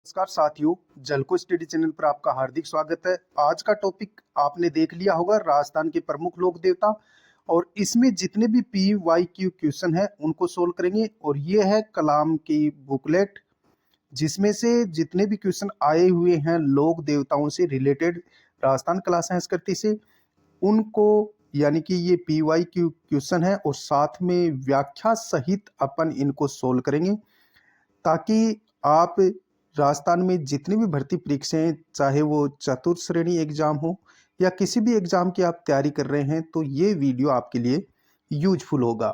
नमस्कार साथियों, जलको स्टडी चैनल पर आपका हार्दिक स्वागत है। आज का टॉपिक आपने देख लिया होगा, राजस्थान के प्रमुख लोक देवता। और इसमें जितने भी PYQ क्वेश्चन है उनको सोल्व करेंगे। और ये है कलाम की बुकलेट, जिसमें से जितने भी क्वेश्चन आए हुए हैं लोक देवताओं से रिलेटेड राजस्थान कला संस्कृति से, उनको यानी कि ये PYQ क्वेश्चन है और साथ में व्याख्या सहित अपन इनको सोल्व करेंगे, ताकि आप राजस्थान में जितनी भी भर्ती परीक्षाएं, चाहे वो चतुर्थ श्रेणी एग्जाम हो या किसी भी एग्जाम की आप तैयारी कर रहे हैं, तो ये वीडियो आपके लिए यूजफुल होगा।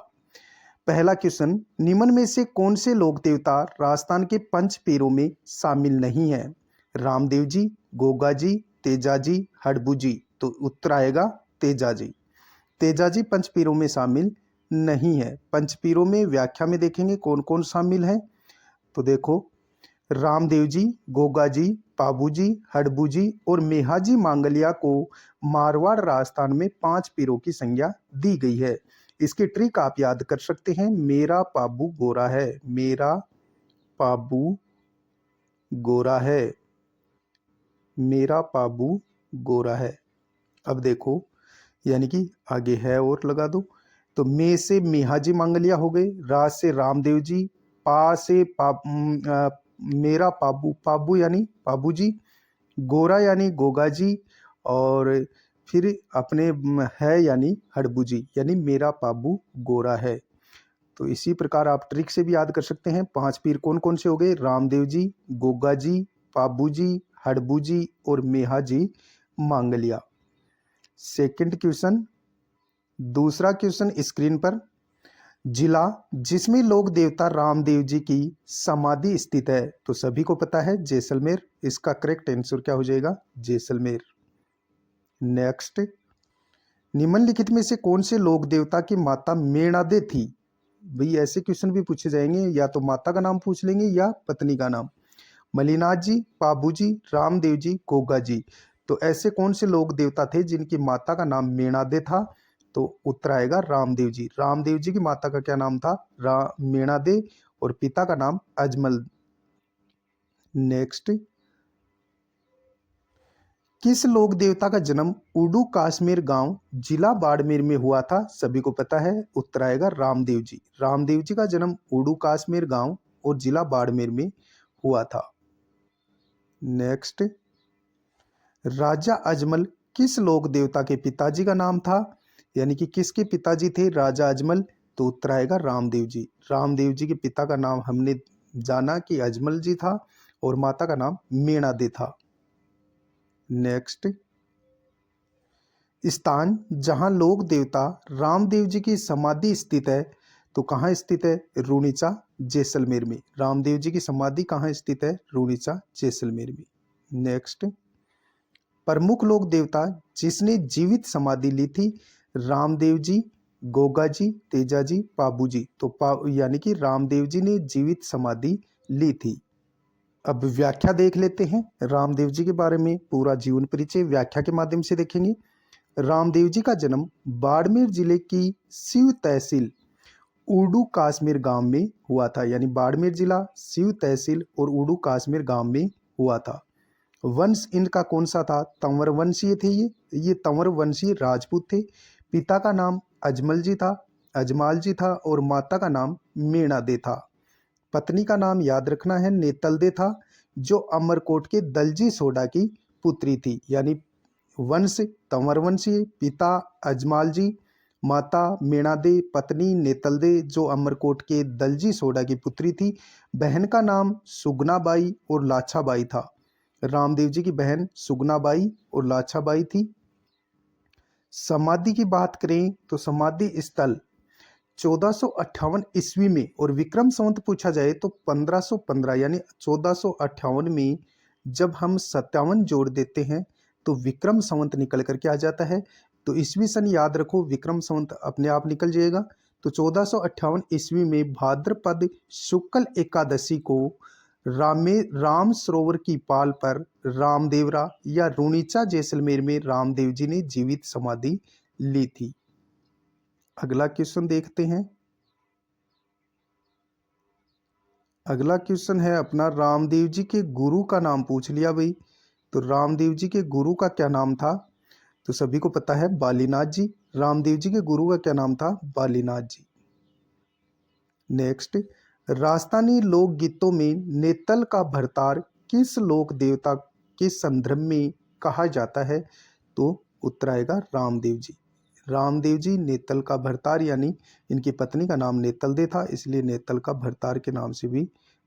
पहला क्वेश्चन, निम्न में से कौन से लोक देवता राजस्थान के पंच पीरों में शामिल नहीं है? रामदेव जी, गोगा जी, तेजा जी, हड़बू जी। तो उत्तर आएगा तेजा जी। तेजा जी पंच पीरों में शामिल नहीं है। पंच पीरों में व्याख्या में देखेंगे कौन कौन शामिल है। तो देखो, रामदेव जी, गोगा जी, पाबू जी, हड़बू जी और मेहाजी मांगलिया को मारवाड़ राजस्थान में पांच पीरों की संज्ञा दी गई है। इसकी ट्रिक आप याद कर सकते हैं, मेरा पाबू गोरा है। मेरा पाबू गोरा है। मेरा पाबू गोरा है। अब देखो, यानी कि आगे है और लगा दो। तो मे से मेहाजी मांगलिया हो गए, रा से रामदेव जी, पा से मेरा पाबू, पाबू यानी पाबू जी, गोरा यानी गोगा जी, और फिर अपने है यानी हड़बू जी, यानी मेरा पाबू गोरा है। तो इसी प्रकार आप ट्रिक से भी याद कर सकते हैं। पांच पीर कौन कौन से हो गए? रामदेव जी, गोगा जी, पाबू जी, हड़बू जी और मेहाजी मांगलिया। सेकंड क्वेश्चन, दूसरा क्वेश्चन स्क्रीन पर, जिला जिसमें लोक देवता रामदेव जी की समाधि स्थित है, तो सभी को पता है जैसलमेर। इसका करेक्ट आंसर क्या हो जाएगा? जैसलमेर। नेक्स्ट, निम्नलिखित में से कौन से लोक देवता की माता मेणादे थी? भाई ऐसे क्वेश्चन भी पूछे जाएंगे, या तो माता का नाम पूछ लेंगे या पत्नी का नाम। मलिनाथ जी, पाबू जी, रामदेव जी, गोगा जी। तो ऐसे कौन से लोक देवता थे जिनकी माता का नाम मेणादे था? तो उत्तर आएगा रामदेव जी। रामदेव जी की माता का क्या नाम था? मेणादे। और पिता का नाम अजमल। नेक्स्ट, किस लोक देवता का जन्म उडू काश्मीर गांव जिला बाड़मेर में हुआ था? सभी को पता है, उत्तर आएगा रामदेव जी। रामदेव जी का जन्म उडू काश्मीर गांव और जिला बाड़मेर में हुआ था। नेक्स्ट, राजा अजमल किस लोक देवता के पिताजी का नाम था? यानी कि किसके पिताजी थे राजा अजमल? तो उत्तर आएगा रामदेव जी। रामदेव जी के पिता का नाम हमने जाना कि अजमल जी था और माता का नाम मेणादे था। नेक्स्ट, स्थान जहां लोक देवता रामदेव जी की समाधि स्थित है, तो कहाँ स्थित है? रूणीचा, जैसलमेर में। रामदेव जी की समाधि कहाँ स्थित है? रूणीचा, जैसलमेर में। नेक्स्ट, प्रमुख लोक देवता जिसने जीवित समाधि ली थी? रामदेव जी, गोगा जी, तेजा जी, पाबू जी। तो यानी कि रामदेव जी ने जीवित समाधि ली थी। अब व्याख्या देख लेते हैं रामदेव जी के बारे में। पूरा जीवन परिचय व्याख्या के माध्यम से देखेंगे। रामदेव जी का जन्म बाड़मेर जिले की सिव तहसील उडू काश्मीर गांव में हुआ था। यानी बाड़मेर जिला, सिव तहसील और उडू काश्मीर गांव में हुआ था। वंश इनका कौन सा था? तंवर वंशीय थे ये तंवर वंशीय राजपूत थे। पिता का नाम अजमल जी था, अजमाल जी था, और माता का नाम मेणादे था। पत्नी का नाम याद रखना है, नेतलदे था, जो अमरकोट के दलजी सोडा की पुत्री थी। यानी वंश तंवर वंशीय, पिता अजमाल जी, माता मेणादे, पत्नी नेतलदे जो अमरकोट के दलजी सोडा की पुत्री थी। बहन का नाम सुगनाबाई और लाछाबाई था। रामदेव जी की बहन सुगनाबाई और लाछाबाई थी। समाधि की बात करें तो समाधि स्थल 1458 ईस्वी में, और विक्रम संवत पूछा जाए तो 1515, यानी 1458 में जब हम 57 जोड़ देते हैं तो विक्रम संवत निकल करके आ जाता है। तो ईस्वी सन याद रखो, विक्रम संवत अपने आप निकल जाएगा। तो 1458 ईस्वी में भाद्रपद शुक्ल एकादशी को राम सरोवर की पाल पर रामदेवरा या रूणीचा जैसलमेर में रामदेव जी ने जीवित समाधि ली थी। अगला क्वेश्चन देखते हैं। अगला क्वेश्चन है अपना, रामदेव जी के गुरु का नाम पूछ लिया भाई। तो रामदेव जी के गुरु का क्या नाम था? तो सभी को पता है बालीनाथ जी। रामदेव जी के गुरु का क्या नाम था? बालीनाथ जी। नेक्स्ट, राजस्थानी लोकगीतों में नेतल का भरतार किस लोक देवता के संदर्भ में कहा जाता है? तो उत्तर आएगा रामदेव जी। रामदेव जी नेतल का भरतार, यानी इनकी पत्नी का नाम नेतल दे था, इसलिए नेतल का भरतार के नाम से भी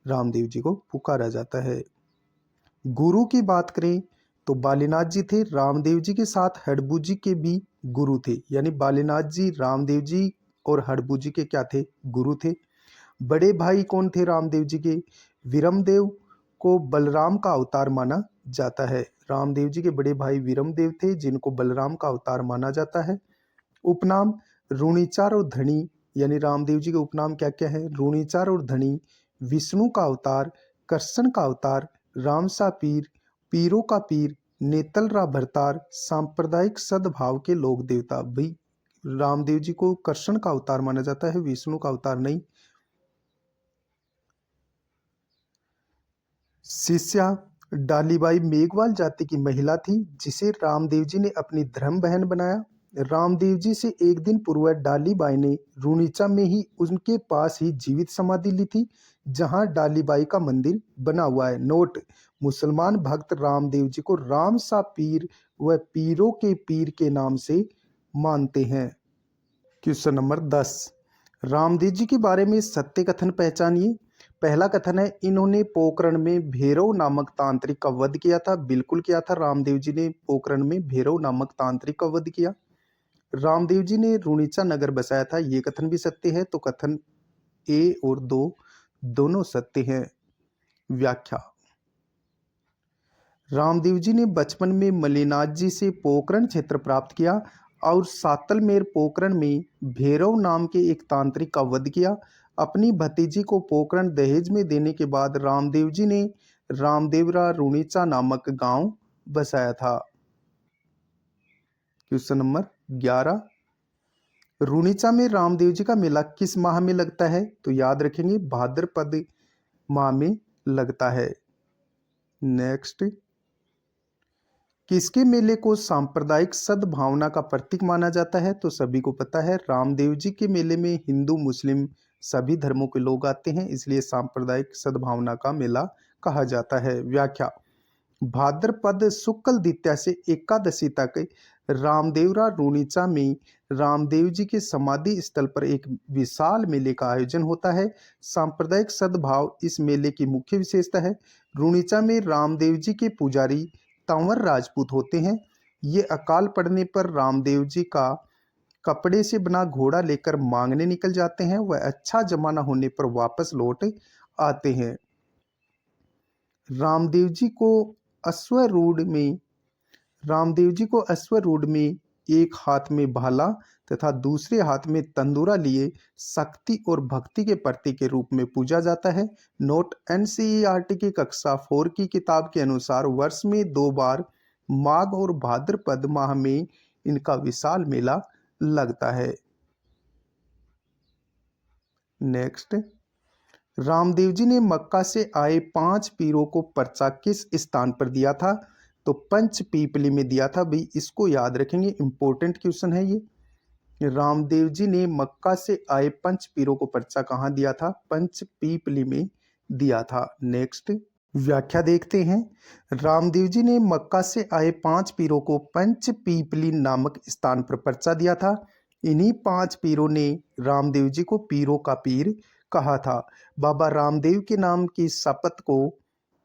रामदेव जी को पुकारा जाता है। गुरु की बात करें तो बालीनाथ जी थे। रामदेव जी के साथ हडबू जी के भी गुरु थे, यानी बालीनाथ जी रामदेव जी और हडबू जी के क्या थे? गुरु थे। बड़े भाई कौन थे रामदेव जी के? वीरमदेव को बलराम का अवतार माना जाता है। रामदेव जी के बड़े भाई वीरमदेव थे, जिनको बलराम का अवतार माना जाता है। उपनाम रूणीचार और धनी, यानी रामदेव जी के उपनाम क्या क्या है? रूणीचार और धनी, विष्णु का अवतार, कृष्ण का अवतार, रामसा पीर, पीरों का पीर, नेतलरा भरतार, सांप्रदायिक सद्भाव के लोक देवता। भाई रामदेव जी को कृष्ण का अवतार माना जाता है, विष्णु का अवतार नहीं। शिष्या डालीबाई मेघवाल जाति की महिला थी, जिसे रामदेव जी ने अपनी धर्म बहन बनाया। रामदेव जी से एक दिन पूर्व डालीबाई ने रूणीचा में ही उनके पास ही जीवित समाधि ली थी, जहां डालीबाई का मंदिर बना हुआ है। नोट, मुसलमान भक्त रामदेव जी को राम सा पीर व पीरों के पीर के नाम से मानते हैं। क्वेश्चन नंबर 10, रामदेव जी के बारे में सत्य कथन पहचानिए। पहला कथन है, इन्होंने पोखरण में भैरव नामक तांत्रिक का वध किया था। बिल्कुल किया था, रामदेव जी ने पोखरण में भैरव नामक तांत्रिक का वध किया। रामदेव जी ने रूणीचा नगर बसाया था, ये कथन भी सत्य है। तो कथन ए और दो दोनों सत्य हैं। व्याख्या, रामदेव जी ने बचपन में मल्लिनाथ जी से पोखरण क्षेत्र प्राप्त किया और सातलमेर पोखरण में भैरव नाम के एक तांत्रिक का वध किया। अपनी भतीजी को पोखरण दहेज में देने के बाद रामदेव जी ने रामदेवरा रूणीचा नामक गांव बसाया था। क्वेश्चन नंबर 11, रूणीचा में रामदेव जी का मेला किस माह में लगता है? तो याद रखेंगे भाद्रपद माह में लगता है। नेक्स्ट, किसके मेले को सांप्रदायिक सद्भावना का प्रतीक माना जाता है? तो सभी को पता है, रामदेव जी के मेले में हिंदू मुस्लिम सभी धर्मों के लोग आते हैं, इसलिए सांप्रदायिक सद्भावना का मेला कहा जाता है। व्याख्या, भाद्रपद शुक्ल द्वितीया से एकादशी तक रामदेवरा रूणीचा में रामदेव जी के समाधि स्थल पर एक विशाल मेले का आयोजन होता है। सांप्रदायिक सद्भाव इस मेले की मुख्य विशेषता है। रूणीचा में रामदेव जी के पुजारी तंवर राजपूत होते हैं। ये अकाल पड़ने पर रामदेव जी का कपड़े से बना घोड़ा लेकर मांगने निकल जाते हैं। वह अच्छा जमाना होने पर वापस लौट आते हैं। रामदेव जी को अश्वरूढ़ में रामदेव जी को अश्वरूढ़ में एक हाथ में भाला तथा दूसरे हाथ में तंदूरा लिए शक्ति और भक्ति के प्रतीक के रूप में पूजा जाता है। नोट, एनसीईआरटी की कक्षा 4 की किताब के अनुसार वर्ष में 2 बार माघ और भाद्रपद माह में इनका विशाल मेला लगता है। नेक्स्ट, रामदेव जी ने मक्का से आए 5 पीरों को पर्चा किस स्थान पर दिया था? तो पंच पीपली में दिया था। भाई इसको याद रखेंगे, इंपॉर्टेंट क्वेश्चन है ये। रामदेव जी ने मक्का से आए 5 पीरों को पर्चा कहाँ दिया था? पंच पीपली में दिया था। नेक्स्ट, व्याख्या देखते हैं। रामदेव जी ने मक्का से आए 5 पीरों को पंच पीपली नामक स्थान पर पर्चा दिया था। इन्हीं 5 पीरों ने रामदेव जी को पीरों का पीर कहा था। बाबा रामदेव के नाम की शपथ को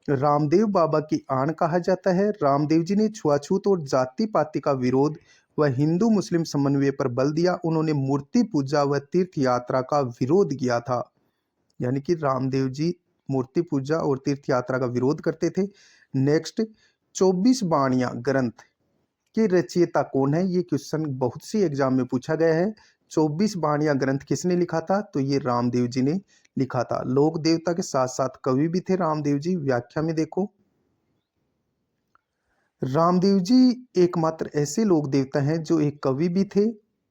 रामदेव बाबा की आन कहा जाता है। रामदेव जी ने छुआछूत और जाति पाति का विरोध व हिंदू मुस्लिम समन्वय पर बल दिया। उन्होंने मूर्ति पूजा व तीर्थ यात्रा का विरोध किया था, यानी कि रामदेव जी मूर्ति पूजा और तीर्थ यात्रा का विरोध करते थे। नेक्स्ट, 24 बाणियां ग्रंथ के रचयिता कौन है? ये क्वेश्चन बहुत सी एग्जाम में पूछा गया है। 24 बाणियां ग्रंथ किसने लिखा था? तो ये रामदेव जी ने लिखा था। लोक देवता के साथ साथ कवि भी थे रामदेव जी। व्याख्या में देखो, रामदेव जी एकमात्र ऐसे लोक देवता हैं जो एक कवि भी थे।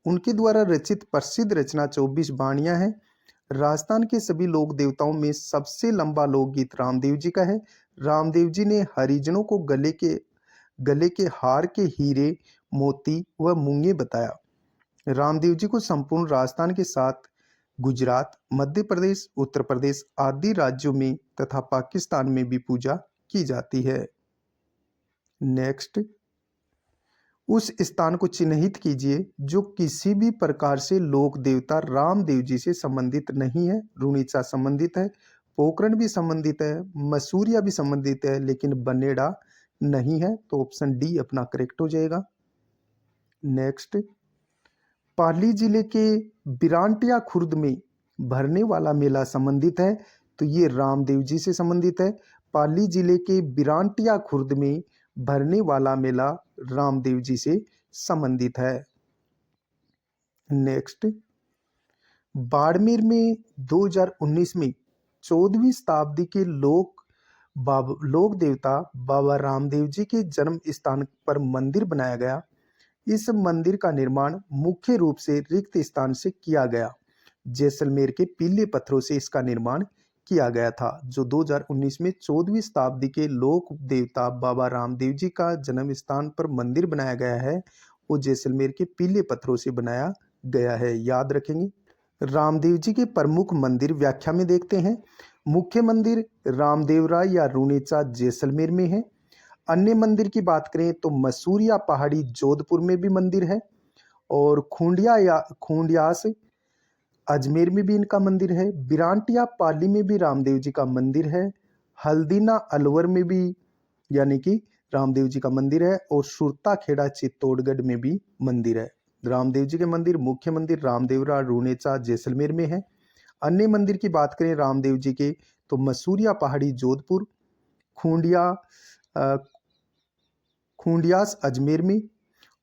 उनके द्वारा रचित प्रसिद्ध रचना 24 बाणियां हैं। राजस्थान के सभी लोक देवताओं में सबसे लंबा लोकगीत रामदेव जी का है। रामदेव जी ने हरिजनों को गले के हार के हीरे, मोती व मूंगे बताया। रामदेव जी को संपूर्ण राजस्थान के साथ गुजरात, मध्य प्रदेश, उत्तर प्रदेश आदि राज्यों में तथा पाकिस्तान में भी पूजा की जाती है। नेक्स्ट, उस स्थान को चिन्हित कीजिए जो किसी भी प्रकार से लोक देवता रामदेव जी से संबंधित नहीं है। रुणीचा संबंधित है, पोखरण भी संबंधित है, मसूरिया भी संबंधित है, लेकिन बनेड़ा नहीं है। तो ऑप्शन डी अपना करेक्ट हो जाएगा। नेक्स्ट, पाली जिले के बिरांटिया खुर्द में भरने वाला मेला संबंधित है। तो ये रामदेव जी से संबंधित है। पाली जिले के बिरांटिया खुर्द में भरने वाला मेला रामदेव जी से संबंधित है। नेक्स्ट, बाड़मेर में 2019 में 14वीं शताब्दी के लोक देवता बाबा रामदेव जी के जन्म स्थान पर मंदिर बनाया गया। इस मंदिर का निर्माण मुख्य रूप से रिक्त स्थान से किया गया। जैसलमेर के पीले पत्थरों से इसका निर्माण किया गया था। जो 2019 में 14वीं शताब्दी के लोक देवता बाबा रामदेव जी का जन्म स्थान पर मंदिर बनाया गया है, वो जैसलमेर के पीले पत्थरों से बनाया गया है, याद रखेंगे। रामदेव जी के प्रमुख मंदिर व्याख्या में देखते हैं। मुख्य मंदिर रामदेवरा या रुणीचा जैसलमेर में है। अन्य मंदिर की बात करें तो मसूरिया पहाड़ी जोधपुर में भी मंदिर है, और खूंडियास अजमेर में भी इनका मंदिर है। बिरांटिया पाली में भी रामदेव जी का मंदिर है। हल्दीना अलवर में भी यानी कि रामदेव जी का मंदिर है, और सुरता खेड़ा चित्तौड़गढ़ में भी मंदिर है। रामदेव जी के मंदिर, मुख्य मंदिर रामदेवरा रुणेचा जैसलमेर में है। अन्य मंदिर की बात करें रामदेव जी के तो मसूरिया पहाड़ी जोधपुर, खूंडियास अजमेर में,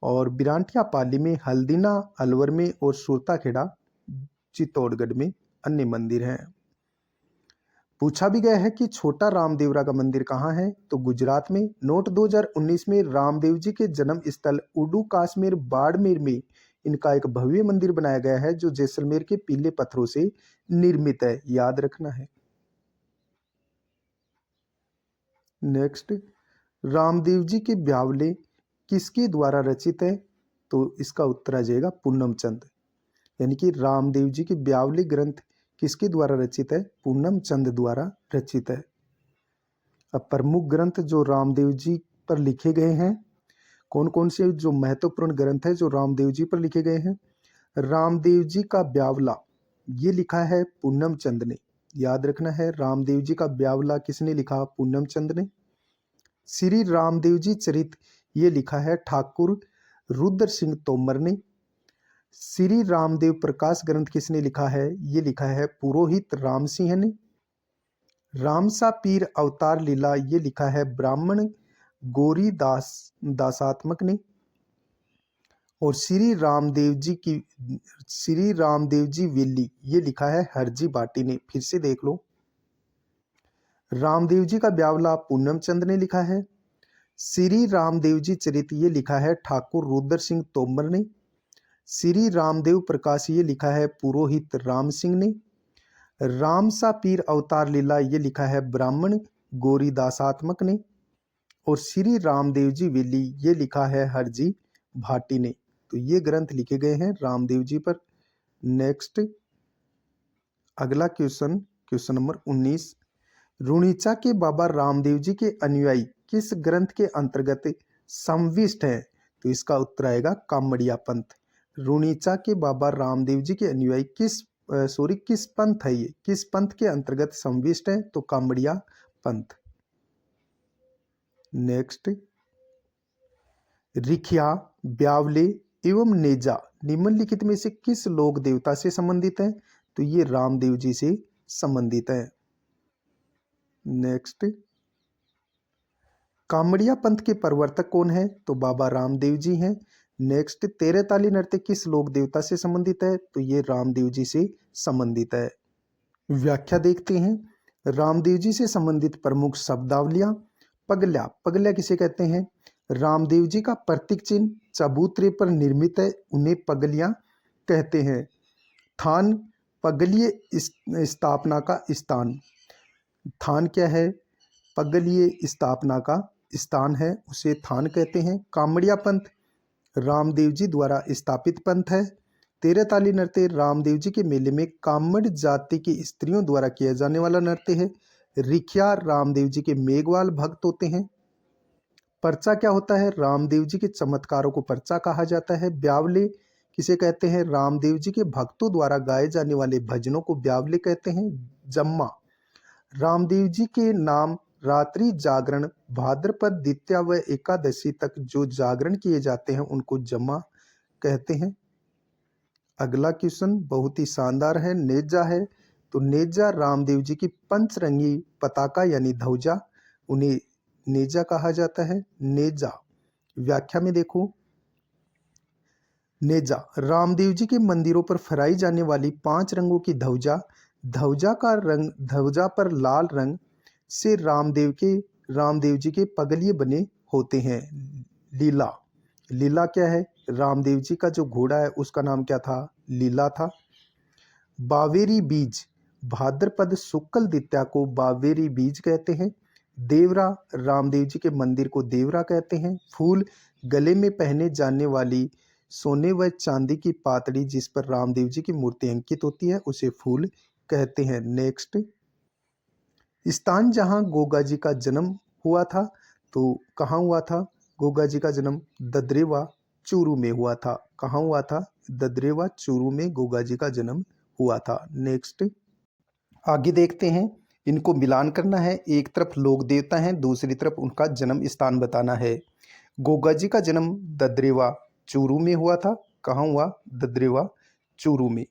और बिरांटिया पाली में, हल्दीना अलवर में, और सुरता खेड़ा चित्तौड़गढ़ में अन्य मंदिर हैं। पूछा भी गया है कि छोटा रामदेवरा का मंदिर कहाँ है, तो गुजरात में। नोट 2019 में रामदेव जी के जन्म स्थल उडू काश्मीर बाड़मेर में इनका एक भव्य मंदिर बनाया गया है, जो जैसलमेर के पीले पत्थरों से निर्मित है, याद रखना है। नेक्स्ट, रामदेव जी के ब्यावले किसके द्वारा रचित है, तो इसका उत्तर आ जाएगा पूनम चंद। यानी कि रामदेव जी के ब्यावले ग्रंथ किसके द्वारा रचित है, पूनम चंद द्वारा रचित है। अब प्रमुख ग्रंथ जो रामदेव जी पर लिखे गए हैं, कौन कौन से जो महत्वपूर्ण ग्रंथ है जो रामदेव जी पर लिखे गए हैं। रामदेव जी का ब्यावला ये लिखा है पूनम चंद ने, याद रखना है। रामदेव जी का ब्यावला किसने लिखा, पूनम चंद ने। श्री रामदेव जी चरित ये लिखा है ठाकुर रुद्र सिंह तोमर ने। श्री रामदेव प्रकाश ग्रंथ किसने लिखा है, ये लिखा है पुरोहित राम सिंह ने। रामसा पीर अवतार लीला ये लिखा है ब्राह्मण गोरी दासात्मक ने। और श्री रामदेव जी वेली ये लिखा है हरजी बाटी ने। फिर से देख लो, रामदेव जी का ब्यावला पूनम चंद ने लिखा है। श्री रामदेव जी चरित ये लिखा है ठाकुर रुद्र सिंह तोमर ने। श्री रामदेव प्रकाश ये लिखा है पुरोहित राम सिंह ने। रामसा पीर अवतार लीला ये लिखा है ब्राह्मण गोरी दासात्मक ने। और श्री रामदेव जी वेली ये लिखा है हरजी भाटी ने। तो ये ग्रंथ लिखे गए हैं रामदेव जी पर। नेक्स्ट, अगला क्वेश्चन नंबर 19, रुणीचा के बाबा रामदेव जी के अनुयायी किस ग्रंथ के अंतर्गत संविष्ट है, तो इसका उत्तर आएगा कामड़िया पंथ। रुणीचा के बाबा रामदेव जी के अनुयायी किस पंथ है, ये किस पंथ के अंतर्गत संविष्ट है, तो कामड़िया पंथ। नेक्स्ट, रिखिया, ब्यावले एवं नेजा निम्नलिखित में से किस लोक देवता से संबंधित है, तो ये रामदेव जी से संबंधित है। नेक्स्ट, कामड़िया पंथ के प्रवर्तक कौन है, तो बाबा रामदेव जी हैं। नेक्स्ट, तेरह ताली नृत्य किस लोक देवता से संबंधित है, तो ये रामदेव जी से संबंधित है। व्याख्या देखते हैं। रामदेव जी से संबंधित प्रमुख शब्दावलियां। पगल्या किसे कहते हैं, रामदेव जी का प्रतीक चिन्ह चबूतरे पर निर्मित है, उन्हें पगलियां कहते हैं। थान पगलिय स्थापना का स्थान। थान क्या है? पगलिय स्थापना का स्थान है, उसे थान कहते हैं। कामड़िया पंथ रामदेव जी द्वारा स्थापित पंथ है। तेरहताली नृत्य रामदेव जी के मेले में कामड़ जाति की स्त्रियों द्वारा किया जाने वाला नृत्य है। रिखिया रामदेव जी के मेघवाल भक्त होते हैं। पर्चा क्या होता है? रामदेव जी के चमत्कारों को पर्चा कहा जाता है। ब्यावले किसे कहते हैं? रामदेव जी के भक्तों द्वारा गाए जाने वाले भजनों को ब्यावले कहते हैं। जम्मा रामदेव जी के नाम रात्रि जागरण भाद्रपद द्वितीया व एकादशी तक जो जागरण किए जाते हैं उनको जम्मा कहते हैं। अगला क्वेश्चन बहुत ही शानदार है, नेजा है। तो नेजा रामदेव जी की पंचरंगी पताका यानी ध्वजा, उन्हें नेजा कहा जाता है। नेजा व्याख्या में देखो, नेजा रामदेव जी के मंदिरों पर फहराई जाने वाली 5 रंगों की ध्वजा। ध्वजा का रंग, ध्वजा पर लाल रंग से रामदेव जी के पगलिए बने होते हैं। लीला, लीला क्या है? रामदेव जी का जो घोड़ा है उसका नाम क्या था? लीला था। बावेरी बीज भाद्रपद शुक्ल द्वितीया को बावेरी बीज कहते हैं। देवरा रामदेव जी के मंदिर को देवरा कहते हैं। फूल गले में पहने जाने वाली सोने व चांदी की पातड़ी जिस पर रामदेव जी की मूर्ति अंकित होती है उसे फूल कहते हैं। नेक्स्ट, स्थान जहां गोगा जी का जन्म हुआ था, तो कहाँ हुआ था? गोगा जी का जन्म ददरेवा चूरू में हुआ था। कहाँ हुआ था? ददरेवा चूरू में गोगा जी का जन्म हुआ था। नेक्स्ट, आगे देखते हैं, इनको मिलान करना है। एक तरफ लोक देवता हैं, दूसरी तरफ उनका जन्म स्थान बताना है। गोगा जी का जन्म ददरेवा चूरू में हुआ था। कहाँ हुआ? ददरेवा चूरू में।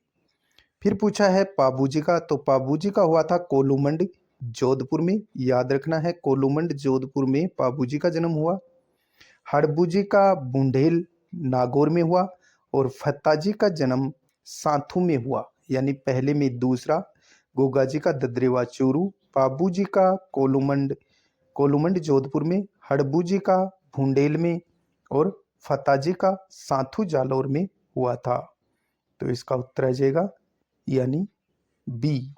फिर पूछा है पाबू जी का, तो पाबू जी का हुआ था कोलूमंड जोधपुर में। याद रखना है, कोलूमंड जोधपुर में पाबू जी का जन्म हुआ। हड़बू जी का बुंडेल नागौर में हुआ और फत्ता जी का जन्म साथू में हुआ, यानी पहले में दूसरा। गोगा जी का ददरेवा चूरू, पाबू जी का कोलूमंड जोधपुर में, हड़बू जी का भुंडेल में और फत्ता जी का साथू जालौर में हुआ था। तो इसका उत्तर आ जाएगा यानी बी।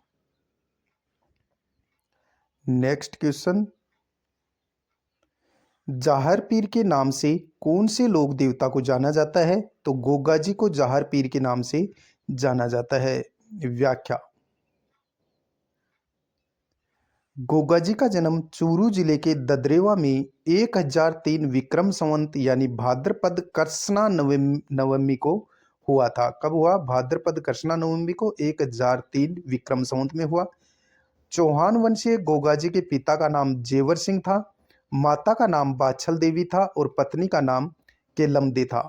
नेक्स्ट क्वेश्चन, जाहर पीर के नाम से कौन से लोक देवता को जाना जाता है? तो गोगा जी को जाहर पीर के नाम से जाना जाता है। व्याख्या, गोगा जी का जन्म चूरू जिले के ददरेवा में 1003 विक्रम संवत यानी भाद्रपद कृष्णा नवमी को हुआ था। कब हुआ? भाद्रपद कृष्णा नवमी को 1003 विक्रम संवत में हुआ। चौहान वंशीय गोगा जी के पिता का नाम जेवर सिंह था, माता का नाम बाछल देवी था और पत्नी का नाम केलमदे था।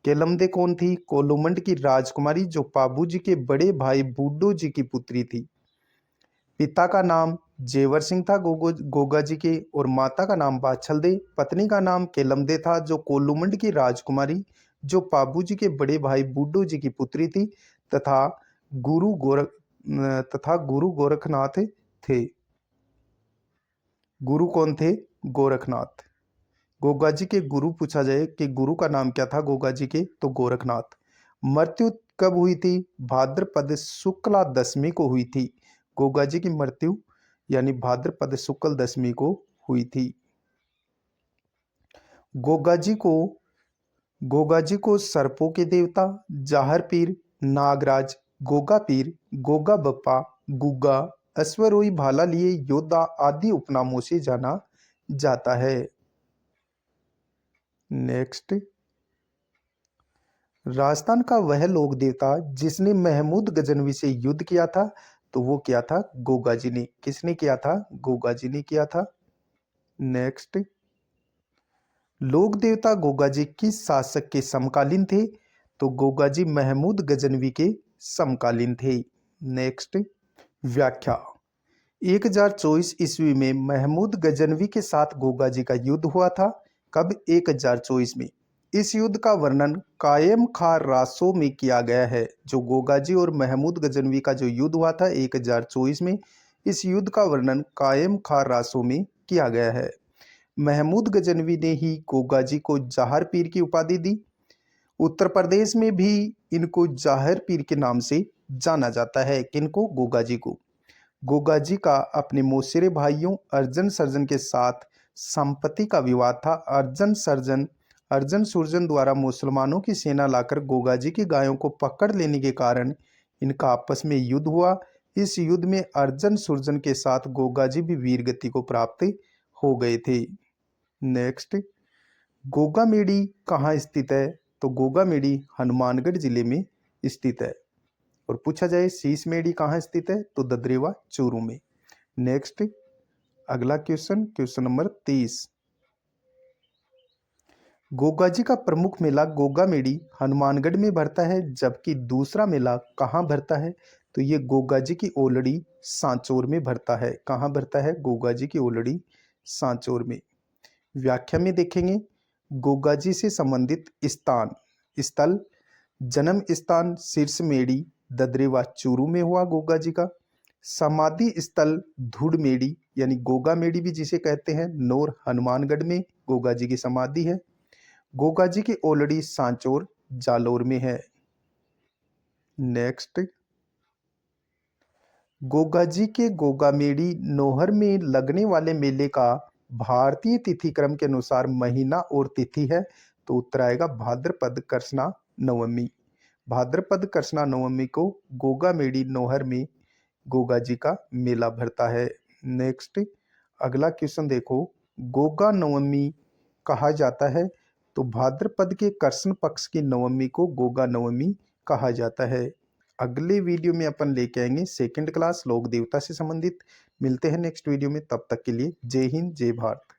केलमदे कौन थी? कोलूमंड की राजकुमारी जो पाबू जी के बड़े भाई बूडो जी की पुत्री थी। पिता का नाम जेवर सिंह था गोगा जी के और माता का नाम बाछल दे, पत्नी का नाम केलमदे था जो कोलूमंड की राजकुमारी जो पाबू जी के बड़े भाई बूडो जी की पुत्री थी तथा गुरु गोरखनाथ थे। गुरु कौन थे? गोरखनाथ। गोगा जी के गुरु पूछा जाए कि गुरु का नाम क्या था गोगा जी के, तो गोरखनाथ। मृत्यु कब हुई थी? भाद्रपद शुक्ला दशमी को हुई थी। गोगा जी की मृत्यु यानी भाद्रपद शुक्ल दशमी को हुई थी। गोगा जी को सर्पों के देवता जाहर पीर, नागराज, गोगा पीर, गोगा बप्पा, गुग्गा, अश्वरोही भाला लिए योद्धा आदि उपनामों से जाना जाता है। नेक्स्ट, राजस्थान का वह लोक देवता जिसने महमूद गजनवी से युद्ध किया था, तो वो क्या था? गोगा जी ने। किसने किया था? गोगा जी ने किया था। नेक्स्ट, लोक देवता गोगा जी किस शासक के समकालीन थे? तो गोगा जी महमूद गजनवी के समकालीन थे। नेक्स्ट, व्याख्या, 1024 ईस्वी में महमूद गजनवी के साथ गोगा जी का युद्ध हुआ था। कब? 1024 में। इस युद्ध का वर्णन कायम खां रासों में किया गया है। जो गोगा जी और महमूद गजनवी का जो युद्ध हुआ था 1024 में, इस युद्ध का वर्णन कायम खां रासों में किया गया है। महमूद गजनवी ने ही गोगा जी को जाहर पीर की उपाधि दी उत्तर प्रदेश में भी इनको जाहिर पीर के नाम से जाना जाता है। किनको? गोगा जी को। गोगा जी का अपने मौसेरे भाइयों अर्जन सर्जन के साथ संपत्ति का विवाद था। अर्जन सुरजन द्वारा मुसलमानों की सेना लाकर गोगा जी की गायों को पकड़ लेने के कारण इनका आपस में युद्ध हुआ। इस युद्ध में अर्जन सुरजन के साथ गोगा जी भी वीरगति को प्राप्त हो गए थे। नेक्स्ट, गोगामेडी कहाँ स्थित है? तो गोगामेडी हनुमानगढ़ जिले में स्थित है। और पूछा जाए शीश मेडी कहाँ स्थित है? तो ददरेवा चूरू में। नेक्स्ट, अगला क्वेश्चन नंबर 30। गोगा जी का प्रमुख मेला गोगामेडी हनुमानगढ़ में भरता है, जबकि दूसरा मेला कहाँ भरता है? तो ये गोगा जी की ओलड़ी सांचौर में भरता है। कहाँ भरता है? गोगा जी की ओलड़ी सांचौर में। व्याख्या में देखेंगे, गोगा जी से संबंधित स्थल जन्म स्थान शीर्ष मेडी ददरेवा चूरू में हुआ गोगा जी का। समाधि स्थल धूड़ मेडी यानी गोगा मेडी भी जिसे कहते हैं, नौर हनुमानगढ़ में गोगा जी की समाधि है। गोगा जी की ओलड़ी सांचौर जालोर में है। नेक्स्ट, गोगा जी के गोगामेडी नौहर में लगने वाले मेले का भारतीय तिथि क्रम के अनुसार महीना और तिथि है। तो उत्तर आएगा भाद्रपद कृष्णा नवमी। भाद्रपद कृष्णा नवमी को गोगामेडी नौहर में गोगा जी का मेला भरता है। नेक्स्ट, अगला क्वेश्चन देखो, गोगा नवमी कहा जाता है? तो भाद्रपद के कृष्ण पक्ष की नवमी को गोगा नवमी कहा जाता है। अगले वीडियो में अपन लेके आएंगे सेकंड क्लास लोक देवता से संबंधित। मिलते हैं नेक्स्ट वीडियो में, तब तक के लिए जय हिंद जय भारत।